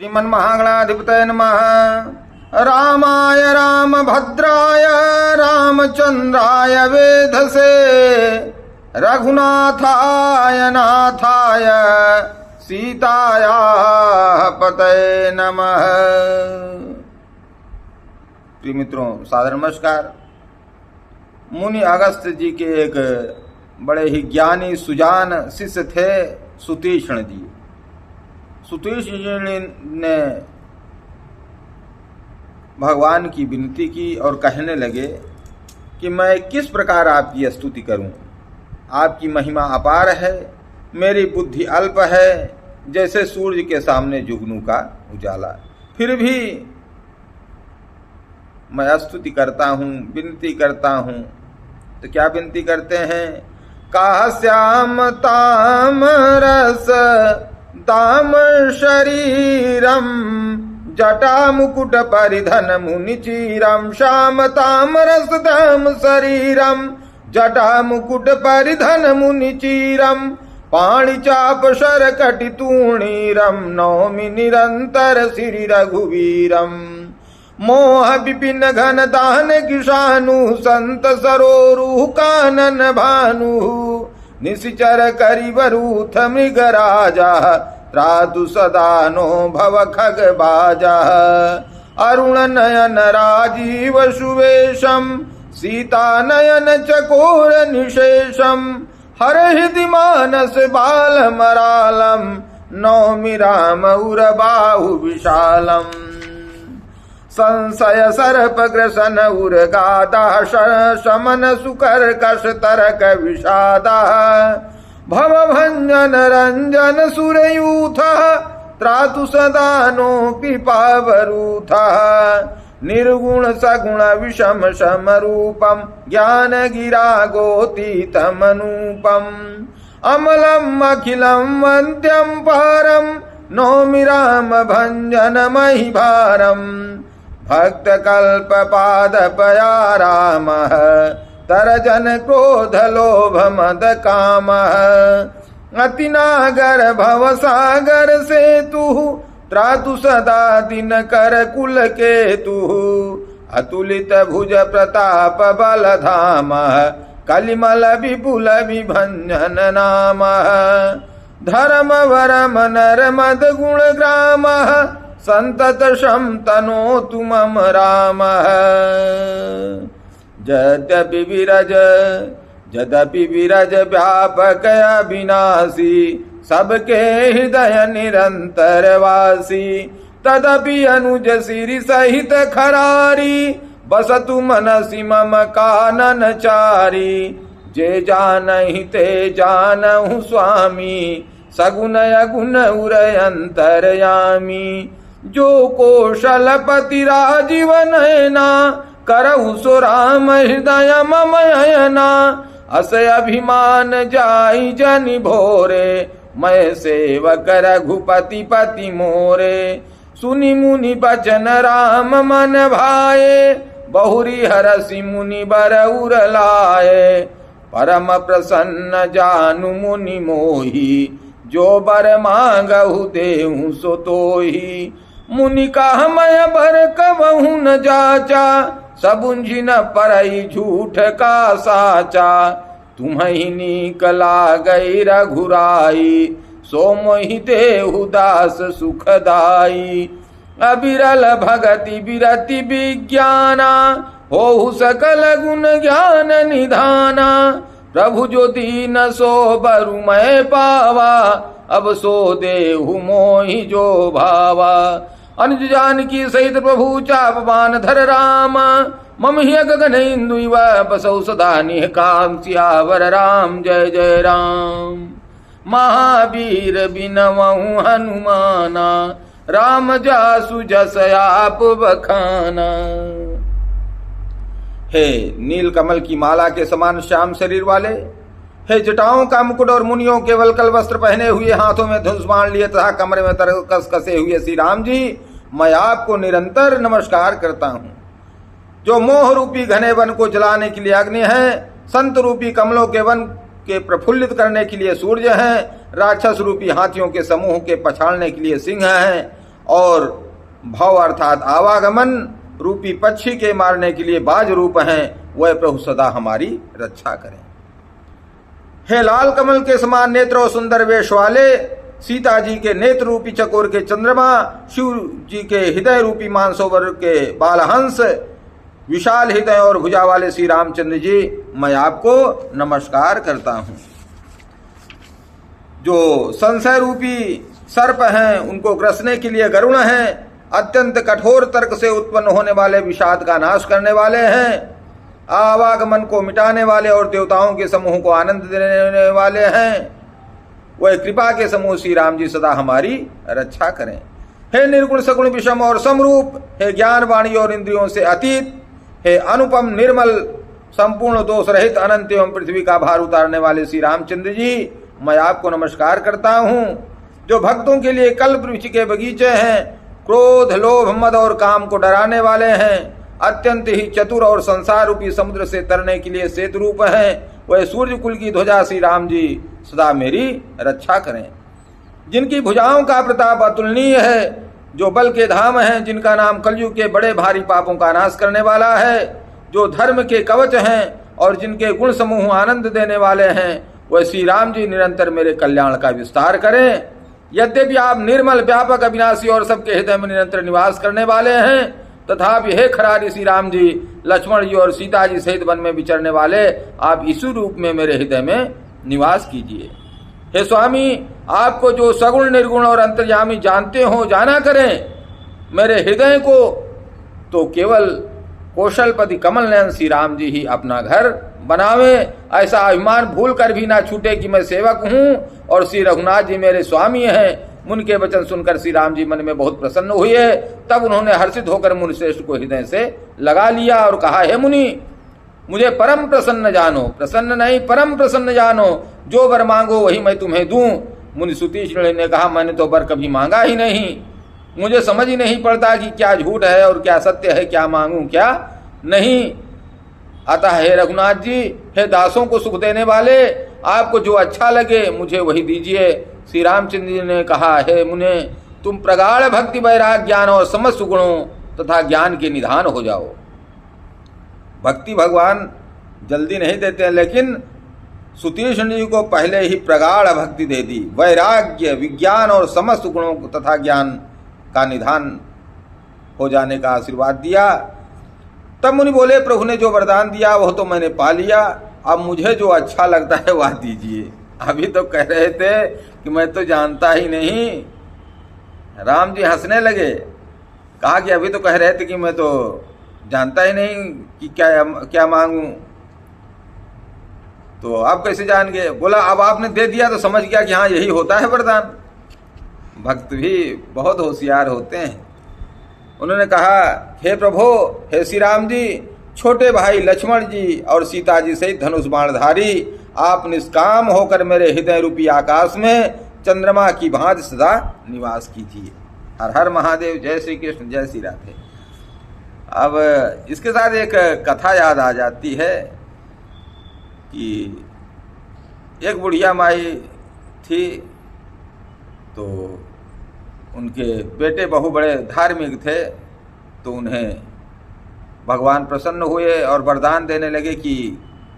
श्रीमन्महागणाधिपतये नमः। रामाय रामभद्राय रामचन्द्राय वेधसे रघुनाथाय नाथाय सीतायाः पतये नमः। प्रिय मित्रों, सादर नमस्कार। मुनि अगस्त्य जी के एक बड़े ही ज्ञानी सुजान शिष्य थे सुतीक्ष्ण जी। सुतीक्ष्ण जी ने भगवान की विनती की और कहने लगे कि मैं किस प्रकार आपकी स्तुति करूं। आपकी महिमा अपार है, मेरी बुद्धि अल्प है, जैसे सूर्य के सामने जुगनू का उजाला। फिर भी मैं स्तुति करता हूं, विनती करता हूं। तो क्या विनती करते हैं? काश्याम ताम रस दाम शरीरम जटा मुकुट परिधन मुनि चीरम। श्याम ताम रस दाम शरीरम जटा मुकुट परिधन मुनि चीरम। पाणि चाप शर कटि तूणीरम नौमि निरंतर श्री रघुवीरम। मोह विपिन घन दान किशानु संत सरोरु कानन भानु। निशिचर करिवरूथ मृग राजा त्रातु सदा नो भव खग बाजा। अरुण नयन राजीव सुवेशम सीता नयन चकोर निशेषम। हरहृदि मानस बाल मरालम नौमि राम उर बाहु विशालम। संशय सर्प ग्रसन उर गादा शमन सुकर कश तरक विषादा। भव भंजन रंजन सुरयूथ त्रातु सदा नो कृपावरूथ। निर्गुण सगुण विषम सम रूपम ज्ञान गिरा गोतीतम अनुपम। अमलम अखिलम वंद्यम पारम नौमि राम भंजन महि भारम। भक्त कल्प पाद पया राम तरजन क्रोध लोभ मद काम। अति नागर भव सागर से तु त्रातु सदा दिन कर कुल के तु। अतुलित भुज प्रताप बल धाम कलिमल विपुल विभंजन नाम। धर्म वरम नर मद गुण ग्राम संतत शम तनो तुमम राम। यद्यपि विरज व्यापक अविनाशी सबके हृदय निरंतर वासी। तदपि अनुज सिरि सहित खरारी बसतु मनसि मम कानन चारी। जे जानहि ते जानहु स्वामी सगुन अगुण उरय अंतरयामी। जो कौशलपति राजीव नयना करहु सो राम हृदय मम अयना। अस अभिमान जाई जनि भोरे मैं सेवक रघुपति पति मोरे। सुनि मुनि बचन राम मन भाए बहुरी हरसि मुनि बर उर लाए। परम प्रसन्न जानु मुनि मोही जो बर मांगहु देहु सो तोही। मुनि कहा मैं बर कबहु न जाचा सबुझि न परई झूठ का साचा। तुम्हि नीक लागई रघुराई सो मोहि देहु दास सुखदाई। अबिरल भगति बिरति विज्ञाना होहु सकल गुण ज्ञान निधाना। प्रभु जो दीन सो बरु मैं पावा अब सो देहु मोहि जो भावा। अनुज जानकी सहित प्रभु चापमान धर राम मम हिय गगन इंदुइव बसौ सदा निह काम। सियावर राम जय जय राम। महावीर बिनवहु हनुमाना राम जासु जस आप बखाना। हे नील कमल की माला के समान श्याम शरीर वाले, हे जटाओं का मुकुट और मुनियों के वलकल वस्त्र पहने हुए, हाथों में धनुष बाण लिए तथा कमरे में तरकस कसे हुए श्री राम जी, मैं आपको निरंतर नमस्कार करता हूँ। जो मोह रूपी घने वन को जलाने के लिए अग्नि है, संत रूपी कमलों के वन के प्रफुल्लित करने के लिए सूर्य हैं, राक्षस रूपी हाथियों के समूह के पछाड़ने के लिए सिंह हैं और भव अर्थात आवागमन रूपी पक्षी के मारने के लिए बाज रूप हैं, वह प्रभु सदा हमारी रक्षा करें। हे लाल कमल के समान नेत्र और सुंदर वेश वाले, सीता जी के नेत्र रूपी चकोर के चंद्रमा, शिव जी के हृदय रूपी मानसरोवर के बालहंस, विशाल हृदय और भुजा वाले श्री रामचंद्र जी, मैं आपको नमस्कार करता हूं। जो संशय रूपी सर्प हैं, उनको ग्रसने के लिए गरुण हैं, अत्यंत कठोर तर्क से उत्पन्न होने वाले विषाद का नाश करने वाले हैं, आवागमन को मिटाने वाले और देवताओं के समूह को आनंद देने वाले हैं, वह कृपा के समूह श्री राम जी सदा हमारी रक्षा करें। हे निर्गुण सगुण विषम और समरूप, हे ज्ञान वाणी और इंद्रियों से अतीत, हे अनुपम निर्मल संपूर्ण दोष रहित अनंत एवं पृथ्वी का भार उतारने वाले श्री रामचंद्र जी, मैं आपको नमस्कार करता हूँ। जो भक्तों के लिए कल्प वृक्ष के बगीचे हैं, क्रोध लोभ मद और काम को डराने वाले हैं, अत्यंत ही चतुर और संसार रूपी समुद्र से तरने के लिए सेतु रूप हैं, वह सूर्य कुल की ध्वजा श्री राम जी सदा मेरी रक्षा करें। जिनकी भुजाओं का प्रताप अतुलनीय है, जो बल के धाम हैं, जिनका नाम कलयुग के बड़े भारी पापों का नाश करने वाला है, जो धर्म के कवच हैं और जिनके गुण समूह आनंद देने वाले हैं, वह श्री राम जी निरंतर मेरे कल्याण का विस्तार करें। यद्यपि आप निर्मल व्यापक अविनाशी और सबके हृदय में निरंतर निवास करने वाले हैं, तथापि हे खरारी श्री राम जी, लक्ष्मण जी और सीता जी सहित वन में विचरने वाले, आप इसी रूप में मेरे हृदय में निवास कीजिए। हे स्वामी, आपको जो सगुण निर्गुण और अंतर्यामी जानते हो जाना करें। मेरे हृदय को तो केवल कौशलपति कमल नयन श्री राम जी ही अपना घर बनावे। ऐसा अभिमान भूल कर भी ना छूटे कि मैं सेवक हूँ और श्री रघुनाथ जी मेरे स्वामी हैं। मुनि के वचन सुनकर श्री राम जी मन में बहुत प्रसन्न हुए। तब उन्होंने हर्षित होकर मुनि श्रेष्ठ को हृदय से लगा लिया और कहा, हे मुनि, मुझे परम प्रसन्न जानो, प्रसन्न नहीं परम प्रसन्न जानो, जो वर मांगो वही मैं तुम्हें दूं। मुनि सुतीक्ष्ण ने कहा, मैंने तो वर कभी मांगा ही नहीं, मुझे समझ ही नहीं पड़ता कि क्या झूठ है और क्या सत्य है, क्या मांगूं क्या नहीं। अतः हे रघुनाथ जी, हे दासों को सुख देने वाले, आपको जो अच्छा लगे मुझे वही दीजिए। श्री रामचंद्र जी ने कहा, हे मुने, तुम प्रगाढ़ भक्ति वैराग ज्ञान और समस्त गुणों तथा ज्ञान के निधान हो जाओ। भक्ति भगवान जल्दी नहीं देते हैं, लेकिन सुतीक्ष्ण जी को पहले ही प्रगाढ़ भक्ति दे दी, वैराग्य विज्ञान और समस्त गुणों तथा ज्ञान का निधान हो जाने का आशीर्वाद दिया। तब मुनि बोले, प्रभु ने जो वरदान दिया वह तो मैंने पा लिया, अब मुझे जो अच्छा लगता है वह दीजिए। अभी तो कह रहे थे कि मैं तो जानता ही नहीं। राम जी हंसने लगे, कहा कि अभी तो कह रहे थे कि मैं तो जानता ही नहीं कि क्या मांगूं, तो आप कैसे जान गए? बोला, अब आपने दे दिया तो समझ गया कि हाँ यही होता है वरदान। भक्त भी बहुत होशियार होते हैं। उन्होंने कहा, हे प्रभु, हे श्री राम जी, छोटे भाई लक्ष्मण जी और सीता जी सहित धनुष बाणधारी, आप निष्काम होकर मेरे हृदय रूपी आकाश में चंद्रमा की भांति सदा निवास कीजिए। हर हर महादेव, जय श्री कृष्ण, जय श्री राधे। अब इसके साथ एक कथा याद आ जाती है कि एक बुढ़िया माई थी, तो उनके बेटे बहु बड़े धार्मिक थे, तो उन्हें भगवान प्रसन्न हुए और वरदान देने लगे कि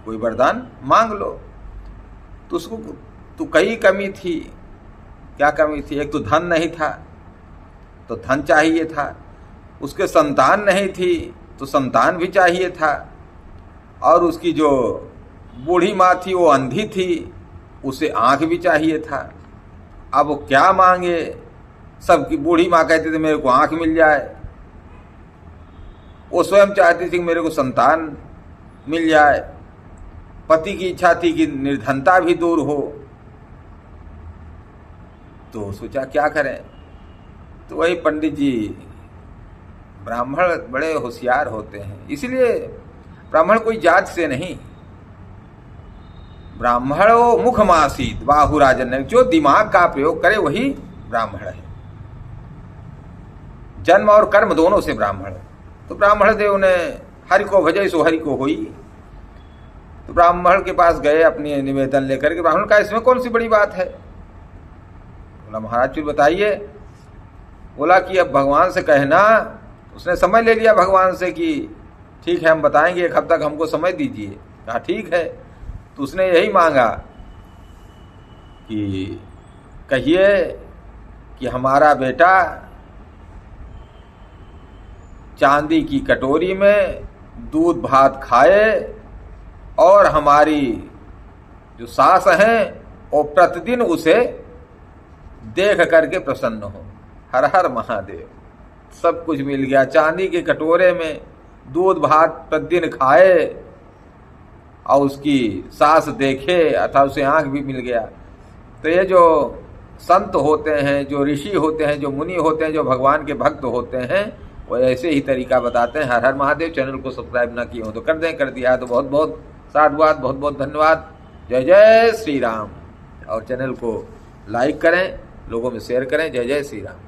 कोई वरदान मांग लो। तो उसको तो कई कमी थी। क्या कमी थी? एक तो धन नहीं था, तो धन चाहिए था। उसके संतान नहीं थी, तो संतान भी चाहिए था। और उसकी जो बूढ़ी माँ थी वो अंधी थी, उसे आँख भी चाहिए था। अब वो क्या मांगे? सबकी बूढ़ी माँ कहती थी मेरे को आँख मिल जाए, वो स्वयं चाहती थी कि मेरे को संतान मिल जाए। पति की इच्छा थी कि निर्धनता भी दूर हो। तो सोचा क्या करें, तो वही पंडित जी, ब्राह्मण बड़े होशियार होते हैं, इसलिए ब्राह्मण कोई जात से नहीं, ब्राह्मण वो मुखमासीत बाहुराजन, जो दिमाग का प्रयोग करे वही ब्राह्मण है। जन्म और कर्म दोनों से ब्राह्मण। तो ब्राह्मण देव ने हरि को भजे सो हरि को होई। तो ब्राह्मण के पास गए अपनी निवेदन लेकर के। ब्राह्मण का इसमें कौन सी बड़ी बात है? बोला, महाराज फिर बताइए। बोला कि अब भगवान से कहना। उसने समय ले लिया भगवान से कि ठीक है हम बताएंगे, 1 हफ्ता हमको समय दीजिए। कहा ठीक है। तो उसने यही मांगा कि कहिए कि हमारा बेटा चांदी की कटोरी में दूध भात खाए और हमारी जो सास हैं वो प्रतिदिन उसे देख करके प्रसन्न हो। हर हर महादेव। सब कुछ मिल गया। चांदी के कटोरे में दूध भात प्रतिदिन खाए और उसकी सास देखे, अर्थात उसे आंख भी मिल गया। तो ये जो संत होते हैं, जो ऋषि होते हैं, जो मुनि होते हैं, जो भगवान के भक्त होते हैं, वो ऐसे ही तरीका बताते हैं। हर हर महादेव। चैनल को सब्सक्राइब ना किए हो तो कर दें, कर दिया तो बहुत बहुत साधुवाद, बहुत बहुत धन्यवाद। जय जय श्री राम। और चैनल को लाइक करें, लोगों में शेयर करें। जय जय श्री राम।